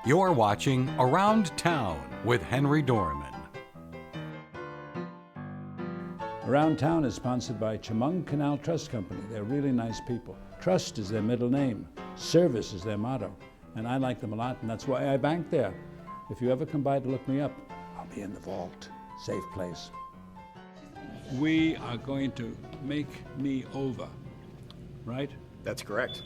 You're watching Around Town with Henry Dormann. Around Town is sponsored by Chemung Canal Trust Company. They're really nice people. Trust is their middle name. Service is their motto. And I like them a lot, and that's why I bank there. If you ever come by to look me up, I'll be in the vault. Safe place. We are going to make me over, right? That's correct.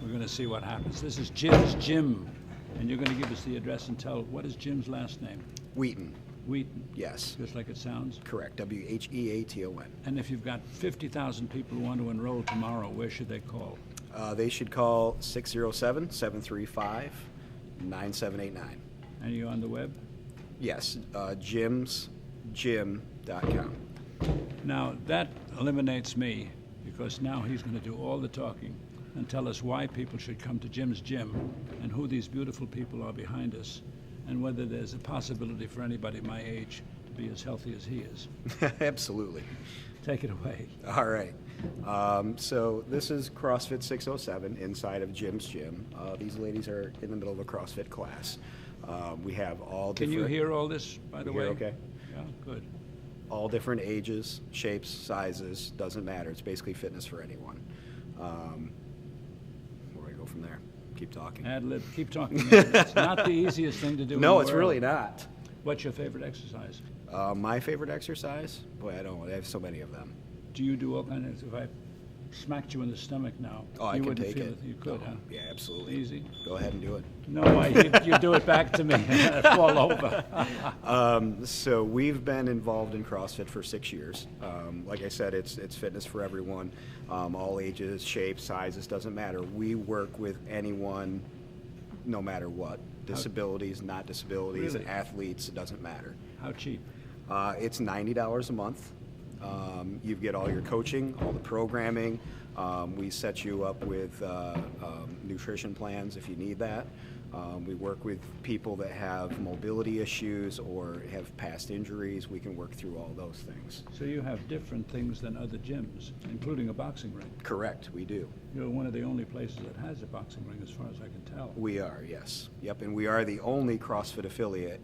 We're going to see what happens. This is Jim's gym, and you're going to give us the address and tell what is Jim's last name? Wheaton. Wheaton. Yes. Just like it sounds? Correct. W-H-E-A-T-O-N. And if you've got 50,000 people who want to enroll tomorrow, where should they call? They should call 607-735-9789. And you on the web? Yes. jimsgym.com. Now, that eliminates me, because now he's going to do all the talking and tell us why people should come to Jim's gym and who these beautiful people are behind us and whether there's a possibility for anybody my age to be as healthy as he is. Absolutely. Take it away. All right. So this is CrossFit 607 inside of Jim's gym. These ladies are in the middle of a CrossFit class. We have all Can different... you hear all this, by the way? Okay. Yeah, good. All different ages, shapes, sizes, doesn't matter. It's basically fitness for anyone. Where do I go from there? Keep talking. Ad lib. Keep talking. It's not the easiest thing to do. No, in it's the world. really not. What's your favorite exercise? My favorite exercise? Boy, I don't. I have so many of them. Do you do all kinds of, if I smacked you in the stomach now, Oh, I you can wouldn't take feel it. You could, No. huh? Yeah, absolutely. Easy. Go ahead and do it. No, you do it back to me and I fall over. So we've been involved in CrossFit for 6 years. Like I said, it's fitness for everyone, all ages, shapes, sizes, doesn't matter. We work with anyone, no matter what. Disabilities, not disabilities, Really? athletes, it doesn't matter. How cheap? It's $90 a month. You get all your coaching, all the programming. We set you up with nutrition plans if you need that. We work with people that have mobility issues or have past injuries. We can work through all those things. So you have different things than other gyms, including a boxing ring. Correct, we do. You're one of the only places that has a boxing ring, as far as I can tell. We are, yes. Yep, and we are the only CrossFit affiliate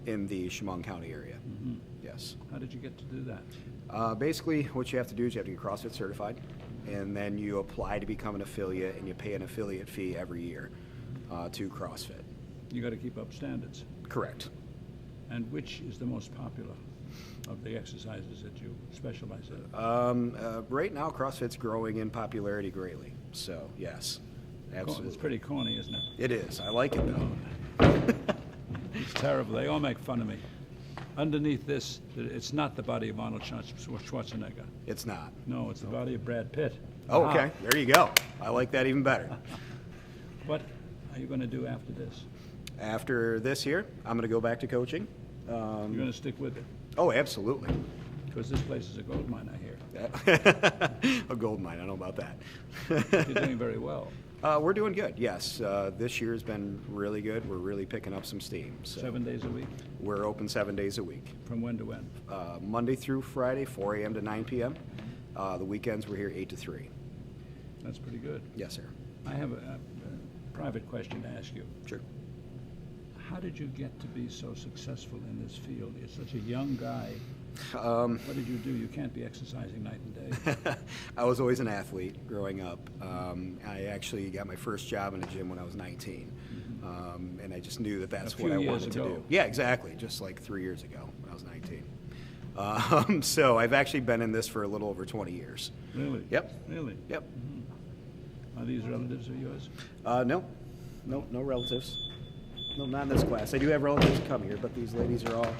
in the Chemung County area. Mm-hmm. Yes. How did you get to do that? Basically, what you have to do is you have to get CrossFit certified, and then you apply to become an affiliate, and you pay an affiliate fee every year to CrossFit. You got to keep up standards. Correct. And which is the most popular of the exercises that you specialize in? Right now, CrossFit's growing in popularity greatly. So, yes, absolutely. It's pretty corny, isn't it? It is. I like it, though. It's terrible. They all make fun of me. Underneath this, it's not the body of Arnold Schwarzenegger. It's not. No, it's the body of Brad Pitt. Oh, Aha. okay. There you go. I like that even better. What are you going to do after this? After this here, I'm going to go back to coaching. You're going to stick with it? Oh, absolutely. Because this place is a gold mine, I hear. A gold mine. I don't know about that. You're doing very well. We're doing good, yes. This year's been really good. We're really picking up some steam. So 7 days a week? we're open 7 days a week. From when to when? Monday through Friday, 4 a.m. to 9 p.m. The weekends, we're here 8 to 3. That's pretty good. Yes, sir. I have a private question to ask you. Sure. How did you get to be so successful in this field? You're such a young guy. What did you do? You can't be exercising night and day. I was always an athlete growing up. I actually got my first job in a gym when I was 19. And I just knew that that's what I wanted to do. Yeah, exactly. Just like 3 years ago when I was 19. So I've actually been in this for a little over 20 years. Really? Yep. Really? Yep. Are these relatives of yours? No relatives. No, not in this class. I do have relatives come here, but these ladies are all...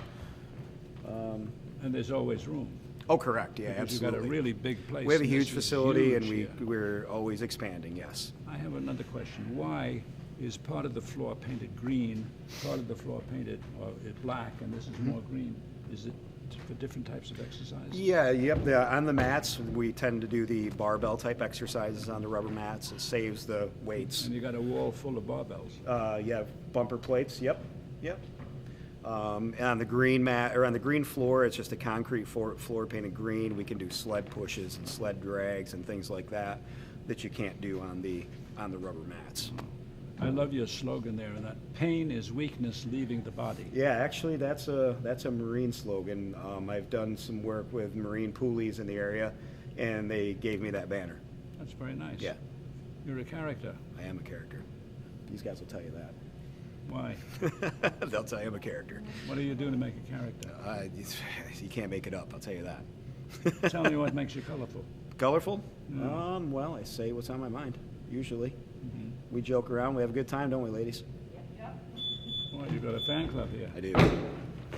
And there's always room. Oh, correct. Yeah, Because absolutely. you've got a really big place. We have a and huge this is facility, huge and here. we're always expanding, yes. I have another question. Why is part of the floor painted green, part of the floor painted black, and this is more green? Is it for different types of exercise? Yeah, yep. On the mats, we tend to do the barbell type exercises on the rubber mats. It saves the weights. And you got a wall full of barbells. You have bumper plates. Yep. And on the green mat or on the green floor, it's just a concrete floor painted green. We can do sled pushes and sled drags and things like that that you can't do on the rubber mats. I love your slogan there, that pain is weakness leaving the body. Yeah, actually, that's a Marine slogan. I've done some work with Marine poolies in the area, and they gave me that banner. That's very nice. Yeah. You're a character. I am a character. These guys will tell you that. Why? They'll tell you I'm a character. What do you do to make a character? You can't make it up, I'll tell you that. Tell me what makes you colorful. Colorful? Yeah. Well, I say what's on my mind, usually. Mm-hmm. We joke around, we have a good time, don't we, ladies? Well, you've got a fan club here. I do.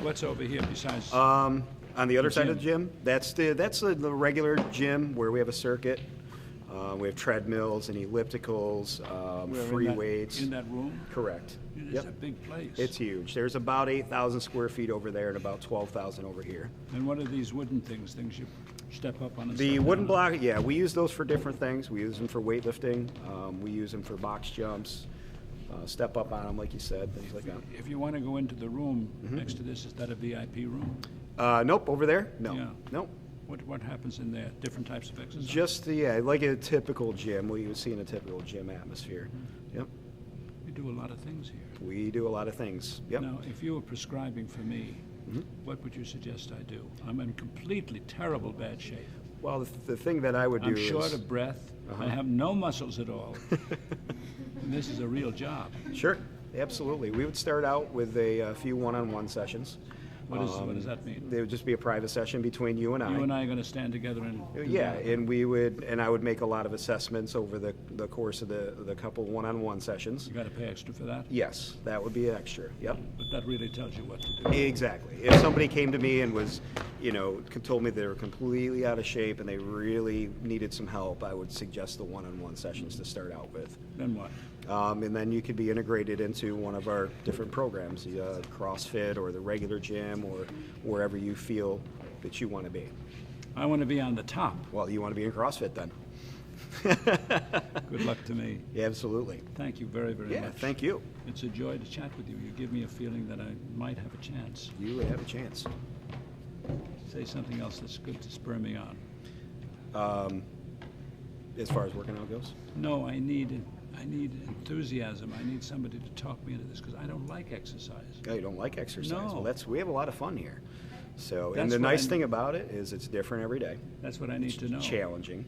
What's over here besides? On the other side of the gym. gym, that's the regular gym where we have a circuit. We have treadmills and ellipticals, Where, free in that, weights. In that room? Correct. It's a big place. It's huge. There's about 8,000 square feet over there and about 12,000 over here. And what are these wooden things you step up on? And The step wooden down? block, yeah, we use those for different things. We use them for weightlifting. We use them for box jumps, step up on them, like you said, things like that. If you want to go into the room next to this, is that a VIP room? Nope, over there? No. Yeah. Nope. What happens in there? Different types of exercise? Just, like a typical gym, what you would see in a typical gym atmosphere. Yep. We do a lot of things here. We do a lot of things. Yep. Now, if you were prescribing for me, what would you suggest I do? I'm in completely terrible bad shape. Well, the thing that I would do I'm is... short of breath. I have no muscles at all. And this is a real job. Sure, absolutely. We would start out with a few one-on-one sessions. What does that mean? There would just be a private session between you and I. You and I are going to stand together and do Yeah, that. and I would make a lot of assessments over the course of the couple one-on-one sessions. You got to pay extra for that? Yes, that would be extra. Yep. But that really tells you what to do. Exactly. If somebody came to me and was, told me they were completely out of shape and they really needed some help, I would suggest the one-on-one sessions to start out with. Then what? And then you could be integrated into one of our different programs, the CrossFit or the regular gym or wherever you feel that you want to be. I want to be on the top. Well, you want to be in CrossFit then. Good luck to me. Yeah, absolutely. Thank you very, very Yeah, much. thank you. It's a joy to chat with you. You give me a feeling that I might have a chance. You would have a chance. Say something else that's good to spur me on. As far as working out goes? No, I need enthusiasm. I need somebody to talk me into this because I don't like exercise. Oh, you don't like exercise? No. Well, we have a lot of fun here. So, That's and the what nice I- thing about it is it's different every day. That's what I need to know. Challenging,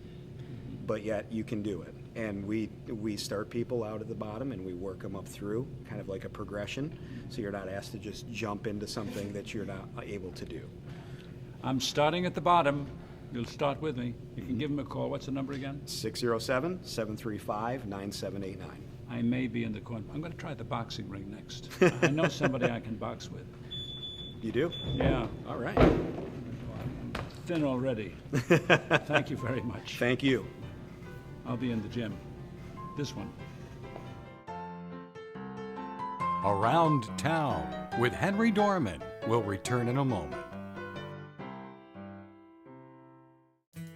but yet you can do it. And we start people out at the bottom and we work them up through, kind of like a progression. So you're not asked to just jump into something that you're not able to do. I'm starting at the bottom. You'll start with me. You can give him a call. What's the number again? 607-735-9789. I may be in the corner. I'm going to try the boxing ring next. I know somebody I can box with. You do? Yeah. All right. I'm thin already. Thank you very much. Thank you. I'll be in the gym. This one. Around Town with Henry Dormann will return in a moment.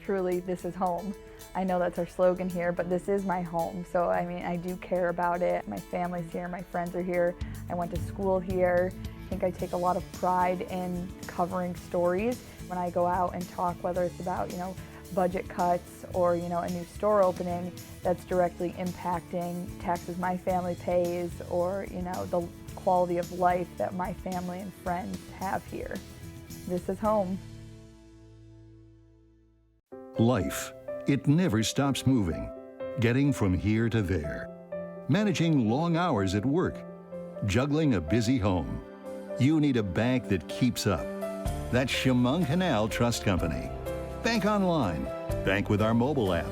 Truly, this is home. I know that's our slogan here, but this is my home. So, I mean, I do care about it. My family's here, my friends are here. I went to school here. I think I take a lot of pride in covering stories. When I go out and talk, whether it's about, budget cuts or, a new store opening that's directly impacting taxes my family pays or, the quality of life that my family and friends have here. This is home. Life, it never stops moving, getting from here to there, managing long hours at work, juggling a busy home. You need a bank that keeps up. That's Chemung Canal Trust Company. Bank online, bank with our mobile app,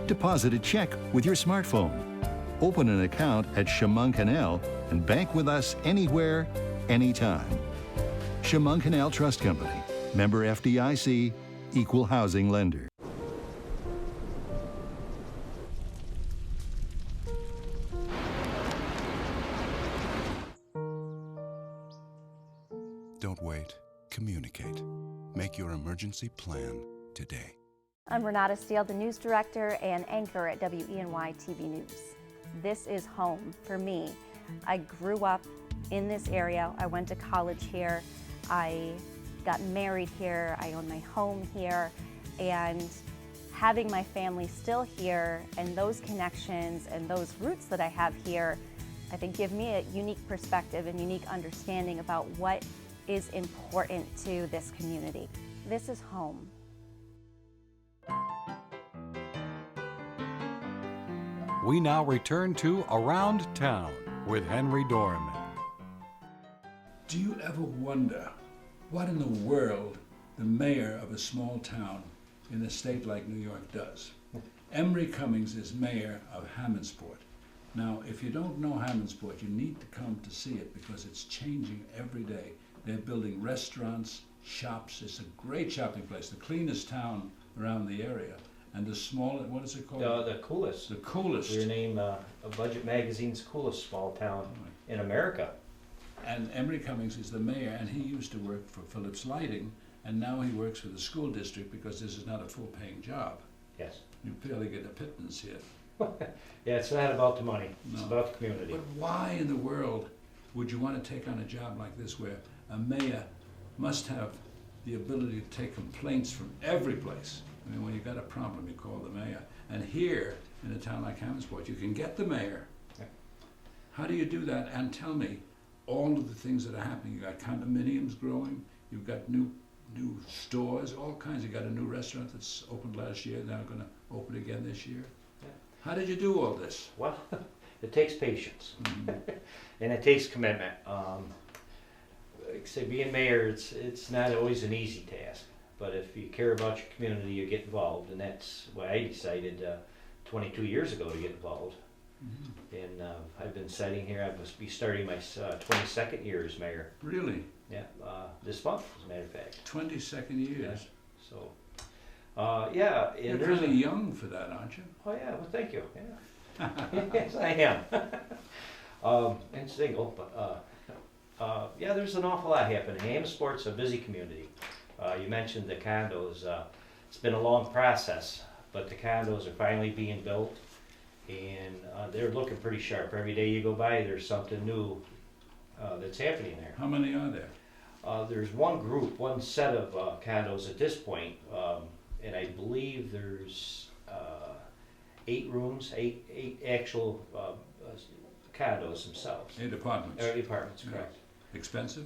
deposit a check with your smartphone, open an account at Chemung Canal, and bank with us anywhere, anytime. Chemung Canal Trust Company, member FDIC, equal housing lender. Don't wait. Communicate. Make your emergency plan today. I'm Renata Steele, the news director and anchor at WENY TV News. This is home for me. I grew up in this area. I went to college here. I got married here. I own my home here. And having my family still here and those connections and those roots that I have here I think give me a unique perspective and unique understanding about what is important to this community. This is home. We now return to Around Town with Henry Dormann. Do you ever wonder what in the world the mayor of a small town in a state like New York does? Emery Cummings is mayor of Hammondsport. Now, if you don't know Hammondsport, you need to come to see it because it's changing every day. They're building restaurants, shops. It's a great shopping place, the cleanest town around the area. And the small, what is it called? The coolest. The coolest. We're named Budget Magazine's coolest small town in America. And Emery Cummings is the mayor, and he used to work for Phillips Lighting, and now he works for the school district because this is not a full-paying job. Yes. You barely get a pittance here. Yeah, it's not about the money. It's No. about the community. But why in the world would you want to take on a job like this where a mayor must have the ability to take complaints from every place? I mean, when you've got a problem, you call the mayor. And here, in a town like Hammondsport, you can get the mayor. Yeah. How do you do that? And tell me all of the things that are happening. You've got condominiums growing, you've got new stores, all kinds. You've got a new restaurant that's opened last year, now going to open again this year. Yeah. How did you do all this? Well, it takes patience. Mhm. And it takes commitment. Like I say, being mayor, it's not always an easy task. But if you care about your community, you get involved. And that's why I decided 22 years ago to get involved. Mhm. And I've been sitting here, I must be starting my 22nd year as mayor. Really? Yeah, this month, as a matter of fact. 22nd years. So, yeah. And You're there's really young for that, aren't you? Oh yeah, well thank you. Yeah. Yes, I am. And single, but yeah, there's an awful lot happening. Hammondsport's a busy community. You mentioned the condos. It's been a long process, but the condos are finally being built, and they're looking pretty sharp. Every day you go by, there's something new that's happening there. How many are there? There's one group, one set of condos at this point, and I believe there's 8 rooms, eight actual condos themselves. 8 apartments. Apartments, Yeah. correct. Expensive?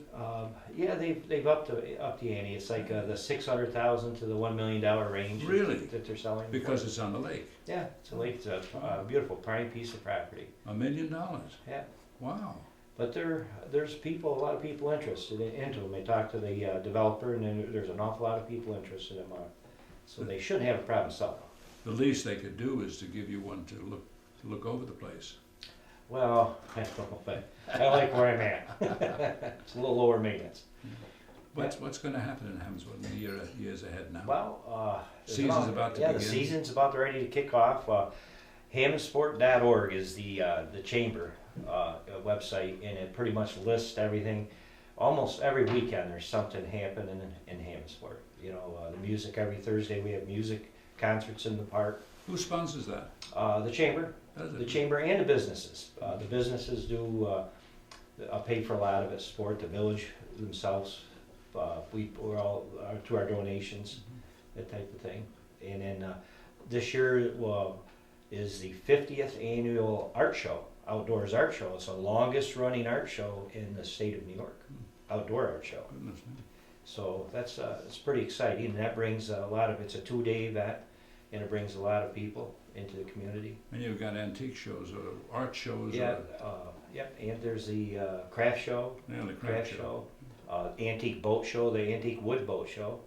Yeah, they've upped the ante. It's like the $600,000 to the $1 million range. Really? That they're selling. Because it's on the lake. Yeah, it's a lake. It's a beautiful prime piece of property. $1 million? Yeah. Wow. But there's a lot of people interested into them. They talk to the developer, and then there's an awful lot of people interested in them. So they shouldn't have a problem selling them. The least they could do is to give you one to look over the place. Well, I don't know, but I like where I'm at. It's a little lower maintenance. What's going to happen in Hammondsport in the years ahead now? Well, Season's about to yeah, begin. the season's about ready to kick off. Hammondsport.org is the chamber website, and it pretty much lists everything. Almost every weekend there's something happening in Hammondsport. You know, the music every Thursday we have music concerts in the park. Who sponsors that? The chamber. Does it? The chamber and the businesses. The businesses do pay for a lot of it, support the village themselves. We're all to our donations, that type of thing. And then this year is the 50th annual art show, outdoors art show. It's the longest running art show in the state of New York, outdoor art show. Goodness me. So that's it's pretty exciting, and that brings a lot of. It's a 2-day event, and it brings a lot of people into the community. And you've got antique shows or art shows? Yeah, Or, yep. And there's the craft show, yeah, the craft show. antique boat show, the antique wood boat show,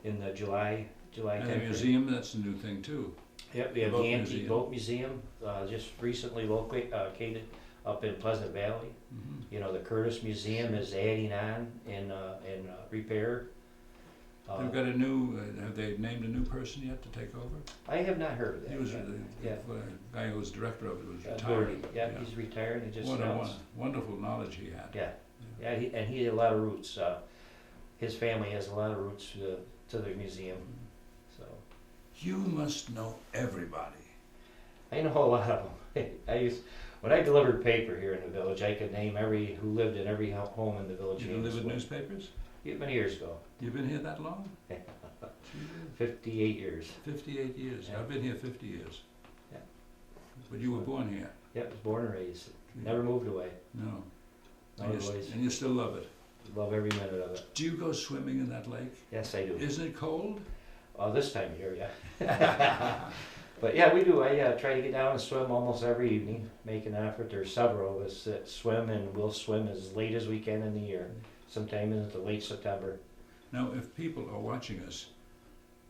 in the July And the 10th. museum, that's a new thing too. Yep, we have Boat the antique museum. boat museum, just recently located up in Pleasant Valley. Mhm. You know, the Curtis Museum is adding on in repair. They've got a new, have they named a new person yet to take over? I have not heard of that. He was, yet. the guy who was director of it was retired. Gordy, yeah, he's retired. He just What a announced. wonderful knowledge he had. Yeah, yeah, and he had a lot of roots. His family has a lot of roots to the museum. So You must know everybody. I know a lot of them. When I delivered paper here in the village, I could name who lived in every home in the village. You delivered newspapers? Yeah, many years ago. You've been here that long? 58 years. 58 years. Yeah. I've been here 50 years. Yeah. But you were born here. Yep, was born and raised. Never moved away. No. Not always. And you still love it. Love every minute of it. Do you go swimming in that lake? Yes, I do. Isn't it cold? This time of year, yeah. But yeah, we do. I try to get down and swim almost every evening, make an effort. There's several of us that swim, and we'll swim as late as we can in the year, sometime into late September. Now, if people are watching us,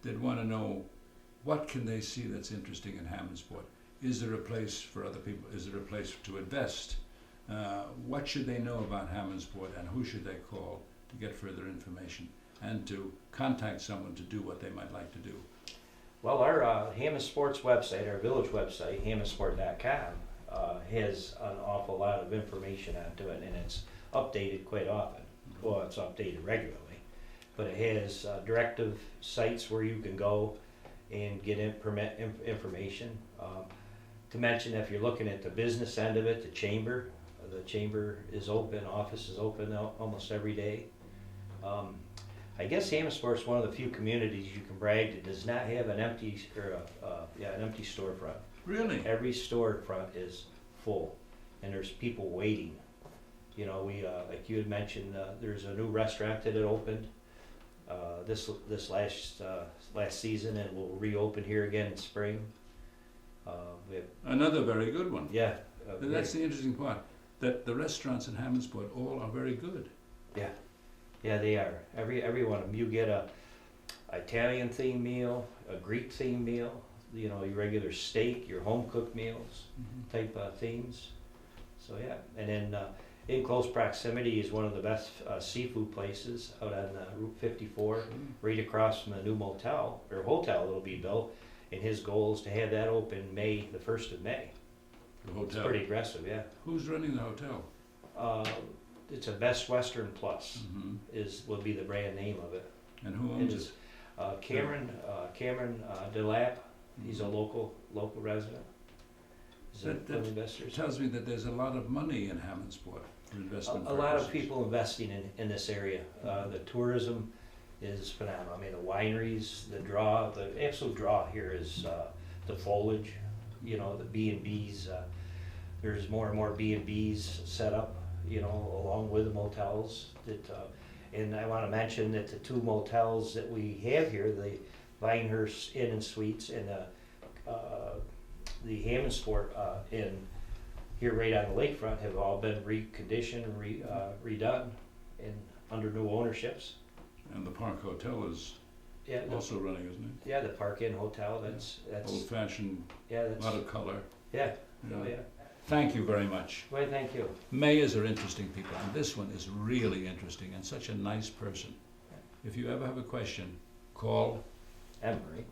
they'd want to know, what can they see that's interesting in Hammondsport? Is there a place for other people? Is there a place to invest? What should they know about Hammondsport, and who should they call to get further information and to contact someone to do what they might like to do? Well, our Hammondsport's website, our village website, hammondsport.com, has an awful lot of information onto it, and it's updated quite often. Well, it's updated regularly, but it has directive sites where you can go and get information. To mention, if you're looking at the business end of it, the chamber is open, office is open almost every day. I guess Hammondsport's one of the few communities you can brag that does not have an empty storefront. Really? Every storefront is full, and there's people waiting. You know, we like you had mentioned, there's a new restaurant that had opened this last season, and will reopen here again in spring. We have, Another very good one. yeah. That's the interesting part, that the restaurants in Hammondsport all are very good. Yeah. Yeah, they are. Every one of them. You get a Italian themed meal, a Greek themed meal, you know, your regular steak, your home cooked meals type themes. So yeah, and then in close proximity is one of the best seafood places out on Route 54, right across from the new motel or hotel that'll be built. And his goal is to have that open the 1st of May. The hotel. It's pretty aggressive, yeah. Who's running the hotel? It's a Best Western Plus will be the brand name of it. And who owns it? Cameron DeLapp. He's a local resident. He's an investor. It tells me that there's a lot of money in Hammondsport for investment A lot of purposes. people investing in this area. The tourism is phenomenal. I mean, the wineries, the absolute draw here is the foliage. You know, the B&Bs. There's more and more B&Bs set up, you know, along with the motels. And I want to mention that the two motels that we have here, the Vinehurst Inn and Suites and the Hammondsport Inn here right on the lakefront, have all been reconditioned and redone and under new ownerships. And the Park Hotel is also running, isn't it? Yeah, the Park Inn Hotel. That's old-fashioned. Yeah, a lot of color. Yeah. Yeah. Oh, yeah. Thank you very much. Well, thank you. Mayors are interesting people, and this one is really interesting and such a nice person. If you ever have a question, call Emery.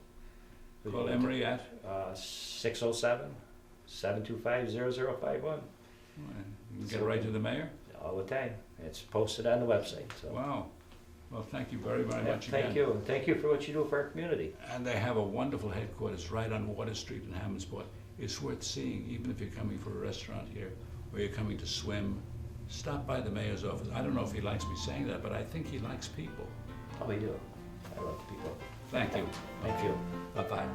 Call Emery at? 607-725-0051. You can get right to the mayor? All the time. It's posted on the website. So. Wow. Well, thank you very, very much again. Thank you, and thank you for what you do for our community. And they have a wonderful headquarters right on Water Street in Hammondsport. It's worth seeing, even if you're coming for a restaurant here, or you're coming to swim. Stop by the mayor's office. I don't know if he likes me saying that, but I think he likes people. Oh, we do. I like people. Thank you. Thank you. Bye-bye.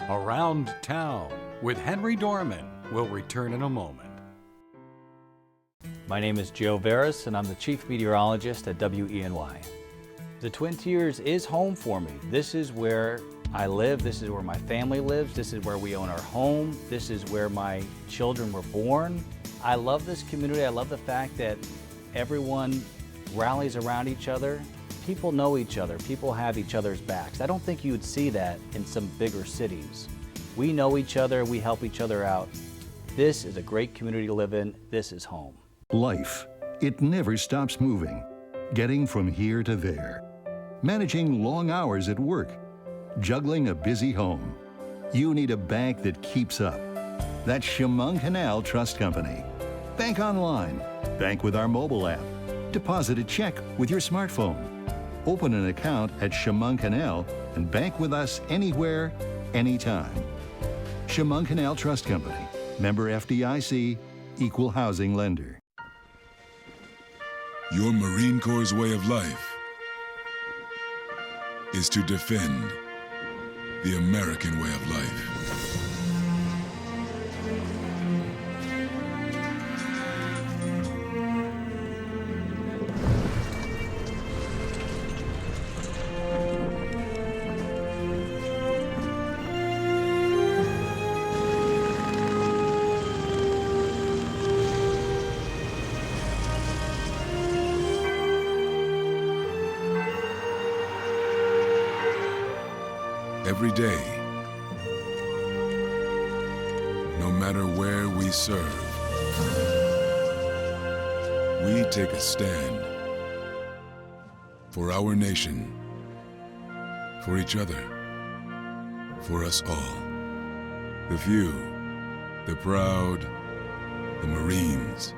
Around Town with Henry Dormann will return in a moment. My name is Joe Veras, and I'm the Chief Meteorologist at WENY. The Twin Tiers is home for me. This is where I live, this is where my family lives, this is where we own our home, this is where my children were born. I love this community. I love the fact that everyone rallies around each other. People know each other, people have each other's backs. I don't think you would see that in some bigger cities. We know each other, we help each other out. This is a great community to live in. This is home. Life, it never stops moving. Getting from here to there. Managing long hours at work. Juggling a busy home. You need a bank that keeps up. That's Chemung Canal Trust Company. Bank online. Bank with our mobile app. Deposit a check with your smartphone. Open an account at Chemung Canal and bank with us anywhere, anytime. Chemung Canal Trust Company. Member FDIC. Equal housing lender. Your Marine Corps' way of life is to defend the American way of life. every day. No matter where we serve, we take a stand for our nation, for each other, for us all. The few, the proud, the Marines.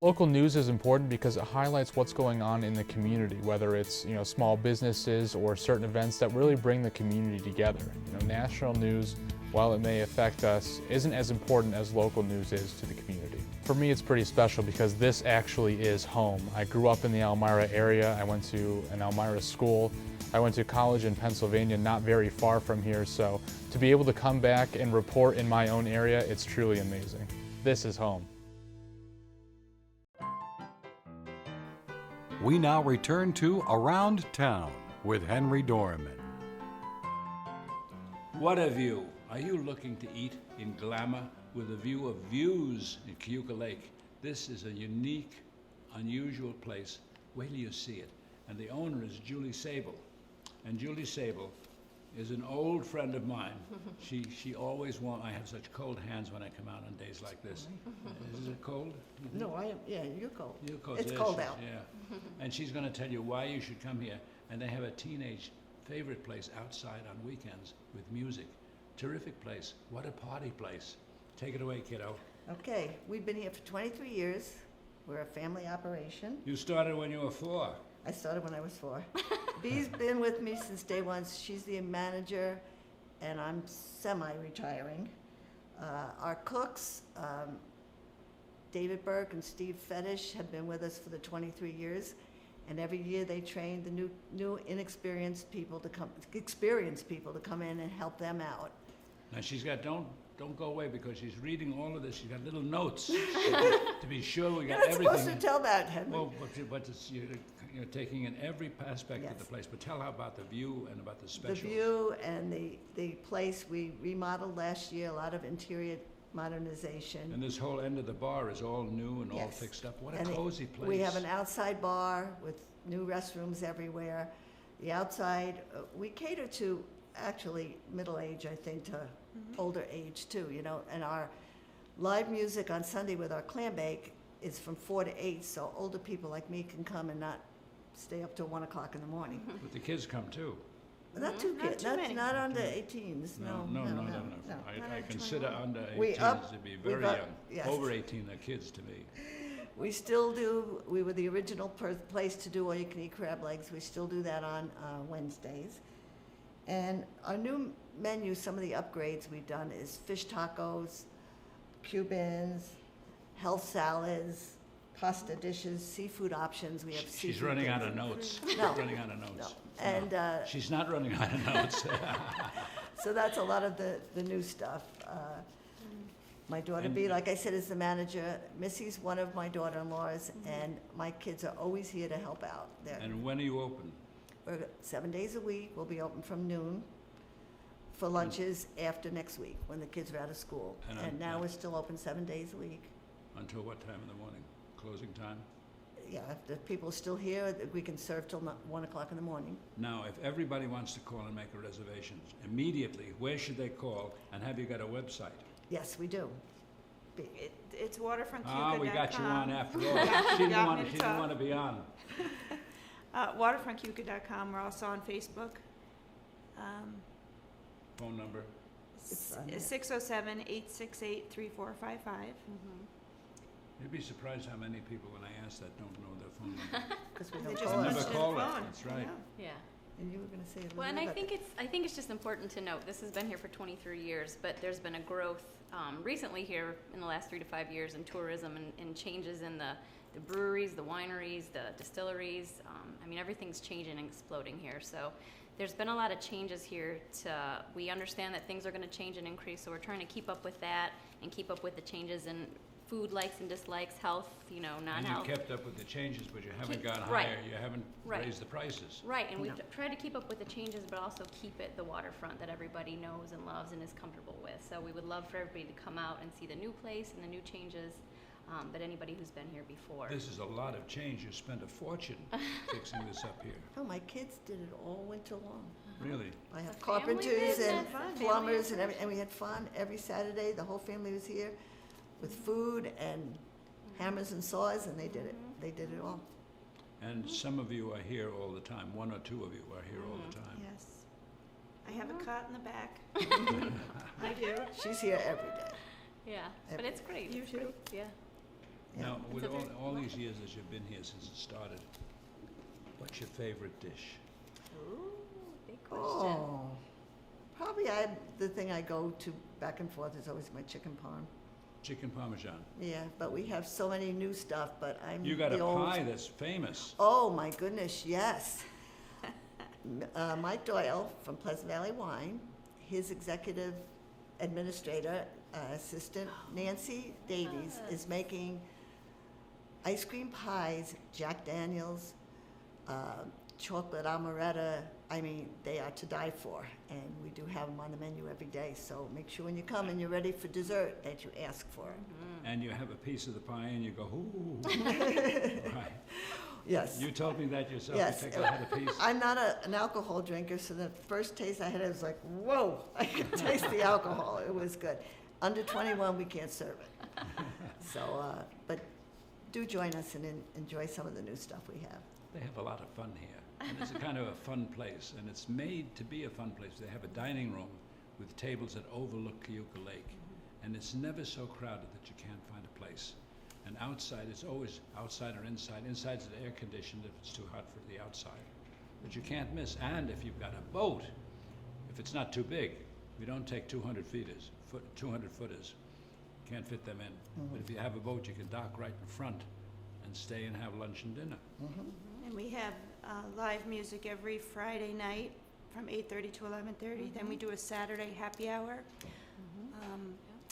Local news is important because it highlights what's going on in the community, whether it's small businesses or certain events that really bring the community together. National news, while it may affect us, isn't as important as local news is to the community. For me, it's pretty special because this actually is home. I grew up in the Elmira area. I went to an Elmira school. I went to college in Pennsylvania, not very far from here, so to be able to come back and report in my own area, it's truly amazing. This is home. We now return to Around Town with Henry Dormann. What a view. Are you looking to eat in glamour with a view of views in Cayuga Lake? This is a unique, unusual place. Wait till you see it. And the owner is Julie Sable. And Julie Sable is an old friend of mine. She always wants, I have such cold hands when I come out on days like this. Is it cold? No, I am, yeah, you're cold. You're cold. It's There cold she is, out. Yeah. And she's going to tell you why you should come here. And they have a teenage favorite place outside on weekends with music. Terrific place. What a party place. Take it away, kiddo. Okay, we've been here for 23 years. We're a family operation. You started when you were 4. I started when I was 4. Bee's been with me since day one. She's the manager, and I'm semi-retiring. Our cooks, David Burke and Steve Fetish, have been with us for the 23 years, and every year they train the new inexperienced people to come, experienced people to come in and help them out. Now she's got, don't go away because she's reading all of this. She's got little notes to be sure we got You're not everything. supposed to tell that, Henry. Well, but it's, you're taking in every aspect Yes. of the place. But tell her about the view and about the The special. view and the place we remodeled last year, a lot of interior modernization. And this whole end of the bar is all new and all Yes. fixed up. What a And cozy place. We have an outside bar with new restrooms everywhere. The outside, we cater to actually middle age, I think, to older age too, and our live music on Sunday with our clam bake is from 4 to 8, so older people like me can come and not stay up till 1 o'clock in the morning. But the kids come too. Not too Not kids, too many. not under 18s, no. No. no. I consider under We 18s to be very up- young. yes. Over 18 are kids to me. We still do, we were the original place to do all-you-can-eat crab legs. We still do that on Wednesdays. And our new menu, some of the upgrades we've done is fish tacos, Cubans, health salads, pasta dishes, seafood options. We have seafood. She's running out of things. notes. No. She's running out of notes. No. And She's not running out of notes. so that's a lot of the new stuff. My daughter And- B, like I said, is the manager. Missy's one of my daughter-in-laws, and my kids are always here to help out. And when are you open? We're 7 days a week. We'll be open from noon for lunches after next week when the kids are out of school. And, And now we're still open 7 days a week. Until what time in the morning? Closing time? Yeah, if the people are still here, we can serve till 1 o'clock in the morning. Now, if everybody wants to call and make a reservation, immediately, where should they call? And have you got a website? Yes, we do. It's waterfrontcuca.com. Ah, we got you on after all. Yeah, She got me to didn't talk. want to be on. Waterfrontcuca.com. We're also on Facebook. Phone number? It's on there. 607-868-3455. You'd be surprised how many people, when I ask that, don't know their phone number. 'Cause we They don't just call Never punched us. in call the it. phone. That's right. Yeah. Yeah. And you were going to say a little Well, and bit I about think that. it's just important to note, this has been here for 23 years, but there's been a growth recently here in the last 3 to 5 years in tourism and changes in the breweries, the wineries, the distilleries. I mean, everything's changing and exploding here. So there's been a lot of changes here. We understand that things are going to change and increase, so we're trying to keep up with that and keep up with the changes in food likes and dislikes, health, And non-health. you kept up with the changes, but you haven't gone Right. higher. You haven't Right. raised the prices. Right, and we've tried to keep up with the changes, but also keep it the waterfront that everybody knows and loves and is comfortable with. So we would love for everybody to come out and see the new place and the new changes, but anybody who's been here before. This is a lot of change. You spent a fortune fixing this up here. Oh, my kids did it all winter long. Really? I have It's a family carpenters and business, plumbers and we had fun every Saturday. The whole family was here with food and hammers and saws, and they did it. They did it all. And some of you are here all the time. One or two of you are here all the time. Yes. I have a cot in the back. I do. She's here every day. Yeah, but it's great. You It's too? great. Yeah. Now, with It's a very- all these years that you've been here since it started, what's your favorite dish? Ooh, big question. Oh, probably the thing I go to back and forth is always my chicken parm. Chicken Parmesan. Yeah, but we have so many new stuff, but I'm You got the a old... pie that's famous. Oh, my goodness, yes. Mike Doyle from Pleasant Valley Wine, his executive administrator, assistant Nancy Davies, is making ice cream pies, Jack Daniels, chocolate amaretto. I mean, they are to die for, and we do have them on the menu every day. So make sure when you come and you're ready for dessert that you ask for it. And you have a piece of the pie and you go, ooh. Right. Yes. You told me that yourself. Yes. You had a piece. I'm not an alcohol drinker, so the first taste I had, I was like, whoa, I could taste the alcohol. It was good. Under 21, we can't serve it. So, but do join us and enjoy some of the new stuff we have. They have a lot of fun here. And it's a kind of a fun place. And it's made to be a fun place. They have a dining room with tables that overlook Cayuga Lake. And it's never so crowded that you can't find a place. And outside, it's always outside or inside. Inside's air conditioned if it's too hot for the outside. But you can't miss. And if you've got a boat, if it's not too big, we don't take 200 footers. Can't fit them in. But if you have a boat, you can dock right in front and stay and have lunch and dinner. And we have live music every Friday night from 8:30 to 11:30. Then we do a Saturday happy hour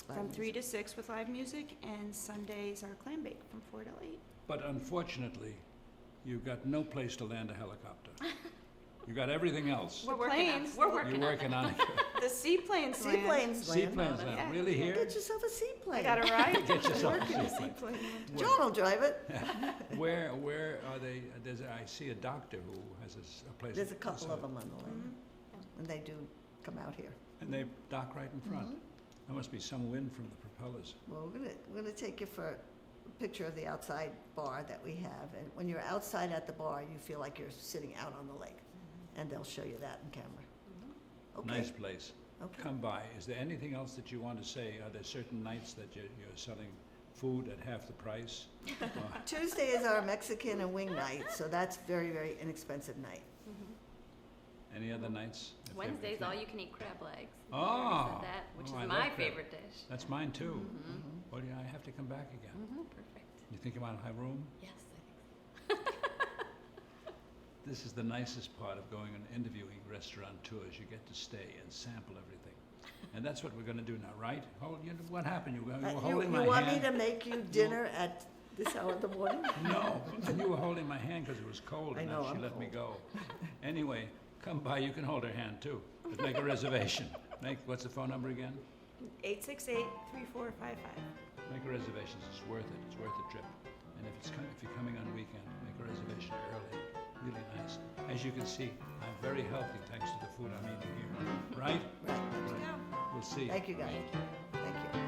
from 3 to 6 with live music, and Sundays are clam bake from 4 to 8. But unfortunately, you've got no place to land a helicopter. You got everything else. We're planes. We're working You're working on it. The seaplanes land. Seaplanes land. Seaplanes now. Yeah. Really here? Get yourself a seaplane. I got a ride. Get yourself a Working a seaplane. seaplane. John will drive it. Where are they? I see a doctor who has a place. There's a couple of them on the lane. And they do come out here. And they dock right in front. There must be some wind from the propellers. Well, we're gonna take you for a picture of the outside bar that we have. And when you're outside at the bar, you feel like you're sitting out on the lake. And they'll show you that in camera. Okay. Nice place. Okay. Come by. Is there anything else that you want to say? Are there certain nights that you're selling food at half the price? Tuesday is our Mexican and wing night, so that's very, very inexpensive night. Any other nights? Wednesday's all you can eat crab legs. Oh, You already said that, which oh, is I love my crab. favorite dish. That's mine too. Well, yeah, I have to come back again. Perfect. You think about have room? Yes, I think so. This is the nicest part of going and interviewing restaurant tours. You get to stay and sample everything. And that's what we're going to do now, right? What happened? You were holding my You want hand. me to make you dinner at this hour of the morning? No, you were holding my hand because it was cold, I and know, then she I'm let me go. Anyway, come by. You can hold her hand too. But make a reservation. What's the phone number again? 868-3455. Make a reservation. It's worth it. It's worth the trip. And if you're coming on weekend, make a reservation early. Really nice. As you can see, I'm very healthy thanks to the food I'm eating here. Right? Right. We'll see you. Thank you, guys. Thank you.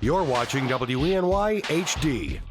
You're watching WENY HD.